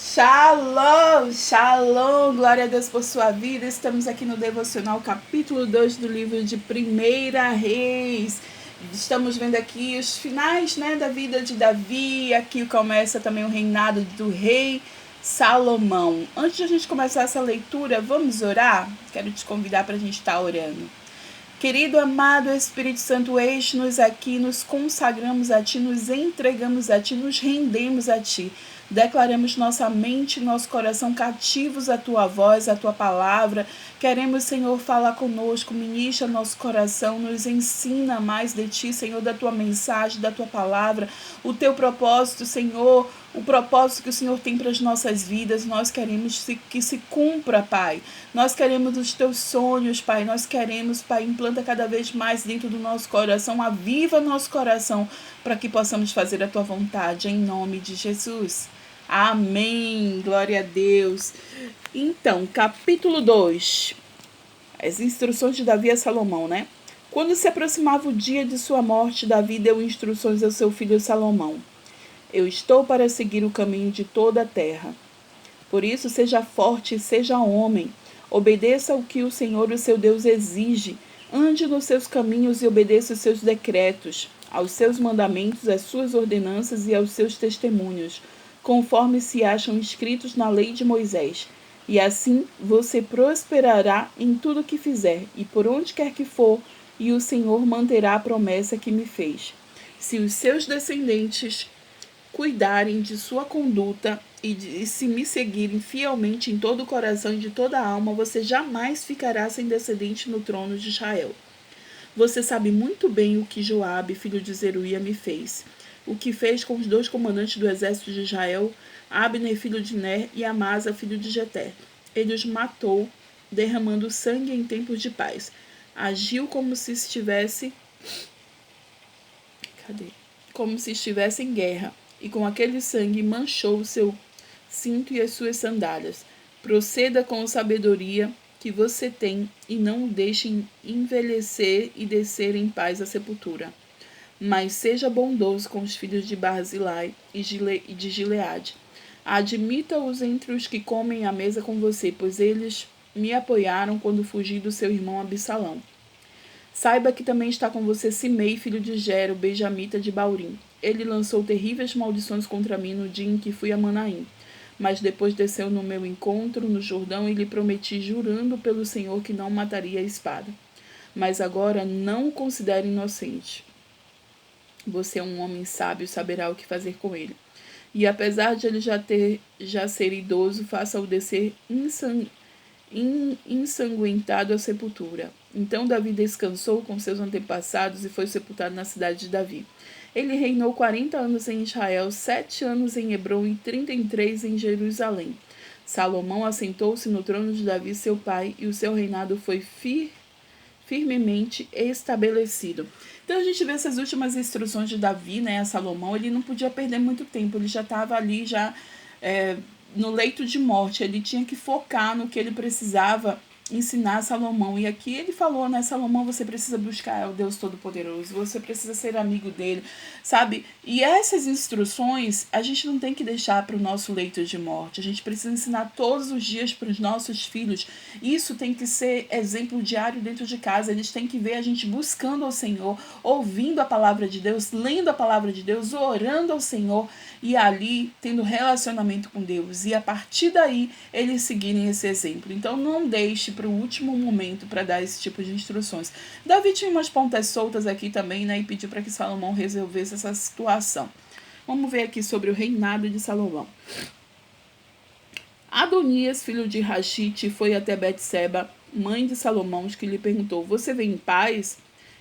Shalom, shalom, glória a Deus por sua vida. Estamos aqui no Devocional capítulo 2 do livro de 1 Reis. Estamos vendo aqui os finais, da vida de Davi. Aqui começa também o reinado do rei Salomão. Antes de a gente começar essa leitura, vamos orar? Quero te convidar para a gente estar orando. Querido, amado Espírito Santo, eis-nos aqui, nos consagramos a Ti, nos entregamos a Ti, nos rendemos a Ti. Declaramos nossa mente e nosso coração cativos à Tua voz, à Tua palavra. Queremos, Senhor, falar conosco, ministra nosso coração, nos ensina mais de Ti, Senhor, da Tua mensagem, da Tua palavra, o Teu propósito, Senhor, o propósito que o Senhor tem para as nossas vidas. Nós queremos que se cumpra, Pai. Nós queremos os Teus sonhos, Pai. Nós queremos, Pai, implanta cada vez mais dentro do nosso coração, aviva nosso coração, para que possamos fazer a Tua vontade, em nome de Jesus. Amém. Glória a Deus. Então, capítulo 2. As instruções de Davi a Salomão, Quando se aproximava o dia de sua morte, Davi deu instruções ao seu filho Salomão. Eu estou para seguir o caminho de toda a terra. Por isso, seja forte e seja homem. Obedeça ao que o Senhor, o seu Deus, exige. Ande nos seus caminhos e obedeça os seus decretos, aos seus mandamentos, às suas ordenanças e aos seus testemunhos, conforme se acham escritos na lei de Moisés. E assim você prosperará em tudo que fizer, e por onde quer que for, e o Senhor manterá a promessa que me fez. Se os seus descendentes cuidarem de sua conduta e se me seguirem fielmente em todo o coração e de toda a alma, você jamais ficará sem descendente no trono de Israel. Você sabe muito bem o que Joabe, filho de Zeruia, me fez. O que fez com os 2 comandantes do exército de Israel, Abner, filho de Ner, e Amasa, filho de Jeter. Ele os matou, derramando sangue em tempos de paz. Agiu como se estivesse em guerra, e com aquele sangue manchou o seu cinto e as suas sandálias. Proceda com sabedoria que você tem e não o deixe envelhecer e descer em paz à sepultura. Mas seja bondoso com os filhos de Barzilai e de Gileade. Admita-os entre os que comem à mesa com você, pois eles me apoiaram quando fugi do seu irmão Absalão. Saiba que também está com você Simei, filho de Gero, benjamita de Baurim. Ele lançou terríveis maldições contra mim no dia em que fui a Manaim. Mas depois desceu no meu encontro no Jordão e lhe prometi, jurando pelo Senhor, que não mataria a espada. Mas agora não o considere inocente. Você é um homem sábio, saberá o que fazer com ele. E apesar de ele já ser idoso, faça-o descer ensanguentado à sepultura. Então Davi descansou com seus antepassados e foi sepultado na cidade de Davi. Ele reinou 40 anos em Israel, 7 anos em Hebrom e 33 em Jerusalém. Salomão assentou-se no trono de Davi, seu pai, e o seu reinado foi firmemente estabelecido. Então a gente vê essas últimas instruções de Davi, a Salomão. Ele não podia perder muito tempo, ele já estava ali no leito de morte. Ele tinha que focar no que ele precisava ensinar a Salomão. E aqui ele falou, Salomão, você precisa buscar o Deus Todo-Poderoso, você precisa ser amigo dele, sabe? E essas instruções a gente não tem que deixar para o nosso leito de morte. A gente precisa ensinar todos os dias para os nossos filhos. Isso tem que ser exemplo diário dentro de casa. Eles têm que ver a gente buscando ao Senhor, ouvindo a palavra de Deus, lendo a palavra de Deus, orando ao Senhor e ali tendo relacionamento com Deus. E a partir daí eles seguirem esse exemplo. Então não deixe para o último momento para dar esse tipo de instruções. Davi tinha umas pontas soltas aqui também, e pediu para que Salomão resolvesse essa situação. Vamos ver aqui sobre o reinado de Salomão. Adonias, filho de Rachite, foi até Betseba, mãe de Salomão, que lhe perguntou, você vem em paz?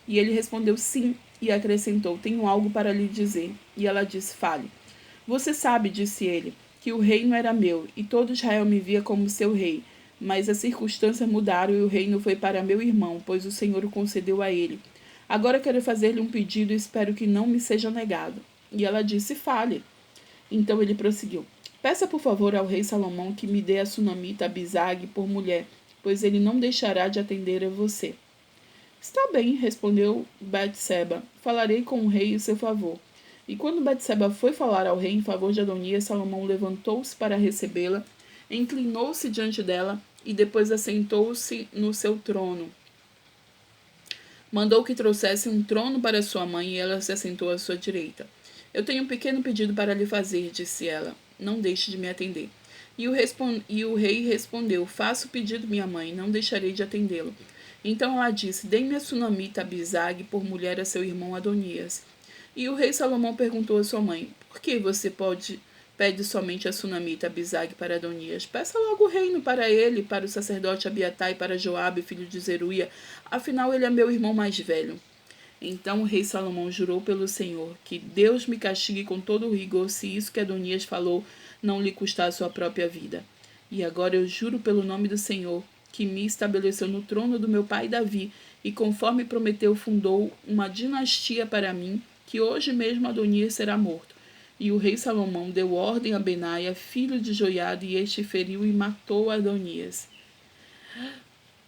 E ele respondeu sim, e acrescentou, tenho algo para lhe dizer. E ela disse, fale. Você sabe, disse ele, que o reino era meu, e todo Israel me via como seu rei. Mas as circunstâncias mudaram e o reino foi para meu irmão, pois o Senhor o concedeu a ele. Agora quero fazer-lhe um pedido e espero que não me seja negado. E ela disse, fale. Então ele prosseguiu. Peça por favor ao rei Salomão que me dê a sunamita Abisag por mulher, pois ele não deixará de atender a você. Está bem, respondeu Betseba. Falarei com o rei em seu favor. E quando Betseba foi falar ao rei em favor de Adonias, Salomão levantou-se para recebê-la, inclinou-se diante dela e depois assentou-se no seu trono. Mandou que trouxesse um trono para sua mãe e ela se assentou à sua direita. Eu tenho um pequeno pedido para lhe fazer, disse ela. Não deixe de me atender. E o rei respondeu, faça o pedido, minha mãe, não deixarei de atendê-lo. Então ela disse, dê-me a sunamita Abisag por mulher a seu irmão Adonias. E o rei Salomão perguntou a sua mãe, por que você pede somente a sunamita Abisag para Adonias? Peça logo o reino para ele, para o sacerdote Abiatar e para Joabe, filho de Zeruia, afinal ele é meu irmão mais velho. Então o rei Salomão jurou pelo Senhor, que Deus me castigue com todo o rigor se isso que Adonias falou não lhe custar a sua própria vida. E agora eu juro pelo nome do Senhor, que me estabeleceu no trono do meu pai Davi, e conforme prometeu fundou uma dinastia para mim, que hoje mesmo Adonias será morto. E o rei Salomão deu ordem a Benaia, filho de Joiada, e este feriu e matou Adonias.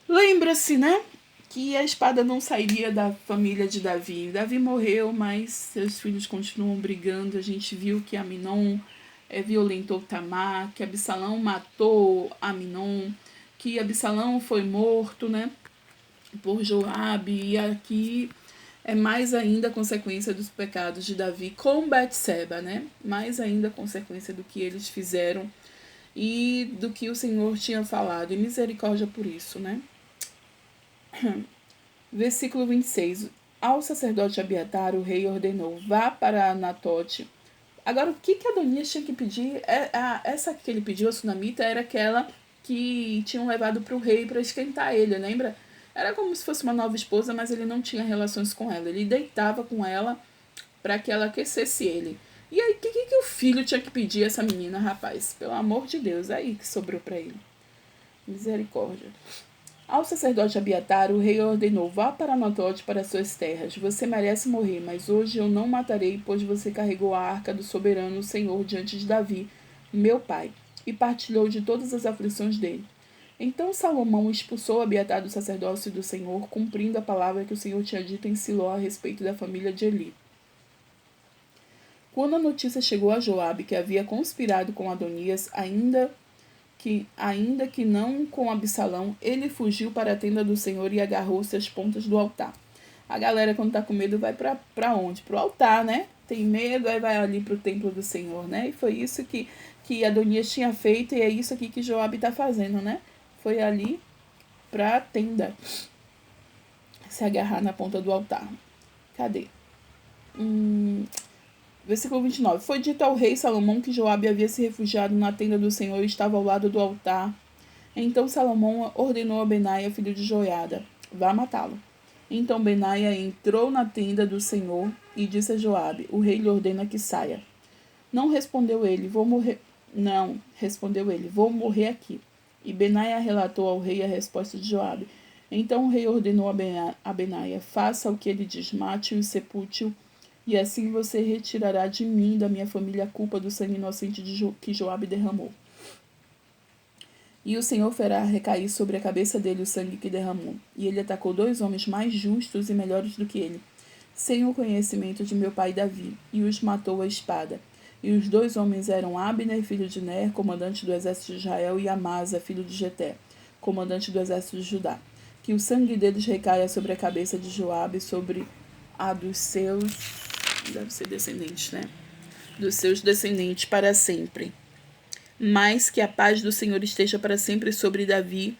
Lembra-se, né? Que a espada não sairia da família de Davi. Davi morreu, mas seus filhos continuam brigando. A gente viu que Aminon violentou Tamar, que Absalão matou Aminon, que Absalão foi morto, né, por Joabe, e aqui é mais ainda a consequência dos pecados de Davi com Betseba, né? Mais ainda a consequência do que eles fizeram e do que o Senhor tinha falado. E misericórdia por isso, né? Versículo 26. Ao sacerdote Abiatar, o rei ordenou, vá para Anatote. Agora, o que Adonias tinha que pedir? Essa que ele pediu, a sunamita, era aquela que tinham levado para o rei para esquentar ele, lembra? Era como se fosse uma nova esposa, mas ele não tinha relações com ela. Ele deitava com ela para que ela aquecesse ele. E aí, o que o filho tinha que pedir a essa menina, rapaz? Pelo amor de Deus, aí que sobrou para ele. Misericórdia. Ao sacerdote Abiatar, o rei ordenou, vá para Anatote, para suas terras. Você merece morrer, mas hoje eu não matarei, pois você carregou a arca do soberano Senhor diante de Davi, meu pai, e partilhou de todas as aflições dele. Então Salomão expulsou Abiatar do sacerdócio do Senhor, cumprindo a palavra que o Senhor tinha dito em Siló a respeito da família de Eli. Quando a notícia chegou a Joabe que havia conspirado com Adonias, ainda que não com Absalão, ele fugiu para a tenda do Senhor e agarrou-se às pontas do altar. A galera, quando tá com medo, vai para onde? Pro altar, né? Tem medo, aí vai ali pro templo do Senhor, né? E foi isso que Adonias tinha feito, e é isso aqui que Joabe tá fazendo, né? Foi ali pra tenda se agarrar na ponta do altar. Cadê? Versículo 29. Foi dito ao rei Salomão que Joabe havia se refugiado na tenda do Senhor e estava ao lado do altar. Então Salomão ordenou a Benaia, filho de Joiada, vá matá-lo. Então Benaia entrou na tenda do Senhor e disse a Joabe, o rei lhe ordena que saia. Não, respondeu ele, vou morrer aqui. E Benaia relatou ao rei a resposta de Joabe. Então o rei ordenou a Benaia, faça o que ele diz, mate-o e sepulte-o, e assim você retirará de mim, da minha família, a culpa do sangue inocente que Joabe derramou. E o Senhor fará recair sobre a cabeça dele o sangue que derramou. E ele atacou 2 homens mais justos e melhores do que ele, sem o conhecimento de meu pai Davi, e os matou à espada. E os 2 homens eram Abner, filho de Ner, comandante do exército de Israel, e Amasa, filho de Jeté, comandante do exército de Judá. Que o sangue deles recaia sobre a cabeça de Joabe, sobre a dos seus... deve ser descendentes, né? Dos seus descendentes para sempre. Mas que a paz do Senhor esteja para sempre sobre Davi,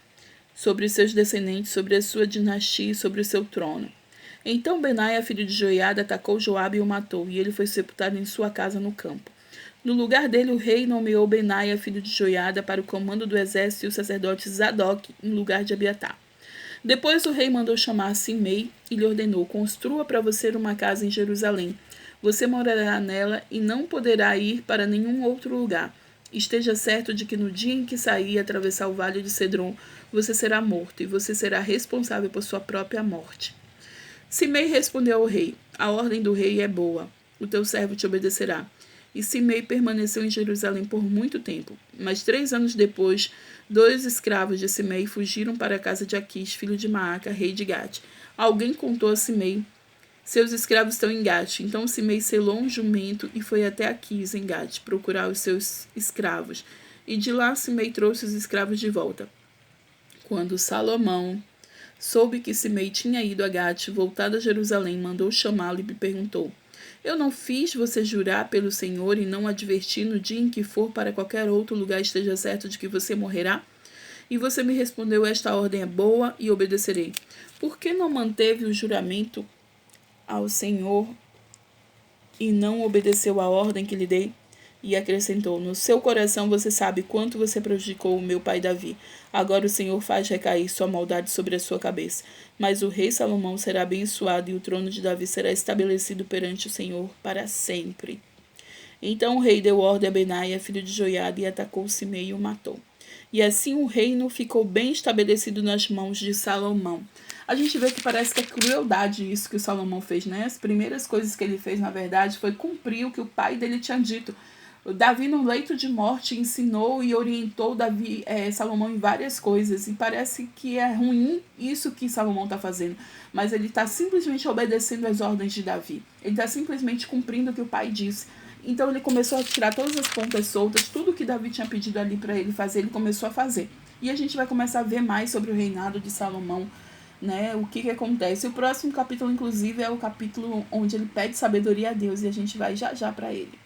sobre os seus descendentes, sobre a sua dinastia e sobre o seu trono. Então Benaia, filho de Joiada, atacou Joabe e o matou, e ele foi sepultado em sua casa no campo. No lugar dele, o rei nomeou Benaia, filho de Joiada, para o comando do exército, e o sacerdote Zadok, em lugar de Abiatar. Depois o rei mandou chamar Simei e lhe ordenou, construa para você uma casa em Jerusalém. Você morará nela e não poderá ir para nenhum outro lugar. Esteja certo de que no dia em que sair e atravessar o vale de Cedron, você será morto, e você será responsável por sua própria morte. Simei respondeu ao rei, a ordem do rei é boa, o teu servo te obedecerá. E Simei permaneceu em Jerusalém por muito tempo. Mas 3 anos depois, 2 escravos de Simei fugiram para a casa de Aquis, filho de Maaca, rei de Gate. Alguém contou a Simei Seus escravos estão em Gate. Então Simei selou um jumento e foi até Aquis, em Gate, procurar os seus escravos. E de lá Simei trouxe os escravos de volta. Quando Salomão soube que Simei tinha ido a Gate, voltado a Jerusalém, mandou chamá-lo e lhe perguntou: Eu não fiz você jurar pelo Senhor e não advertir no dia em que for para qualquer outro lugar esteja certo de que você morrerá? E você me respondeu: Esta ordem é boa e obedecerei. Por que não manteve o juramento ao Senhor e não obedeceu a ordem que lhe dei? E acrescentou: No seu coração você sabe quanto você prejudicou o meu pai Davi. Agora o Senhor faz recair sua maldade sobre a sua cabeça. Mas o rei Salomão será abençoado e o trono de Davi será estabelecido perante o Senhor para sempre. Então o rei deu ordem a Benaia, filho de Joiada, e atacou Simei e o matou. E assim o reino ficou bem estabelecido nas mãos de Salomão. A gente vê que parece que é crueldade isso que o Salomão fez, né? As primeiras coisas que ele fez, na verdade, foi cumprir o que o pai dele tinha dito. O Davi, no leito de morte, ensinou e orientou Salomão em várias coisas. E parece que é ruim isso que Salomão está fazendo. Mas ele está simplesmente obedecendo às ordens de Davi. Ele está simplesmente cumprindo o que o pai disse. Então ele começou a tirar todas as pontas soltas, tudo que Davi tinha pedido ali para ele fazer, ele começou a fazer. E a gente vai começar a ver mais sobre o reinado de Salomão, né? O que acontece. O próximo capítulo, inclusive, é o capítulo onde ele pede sabedoria a Deus e a gente vai já para ele.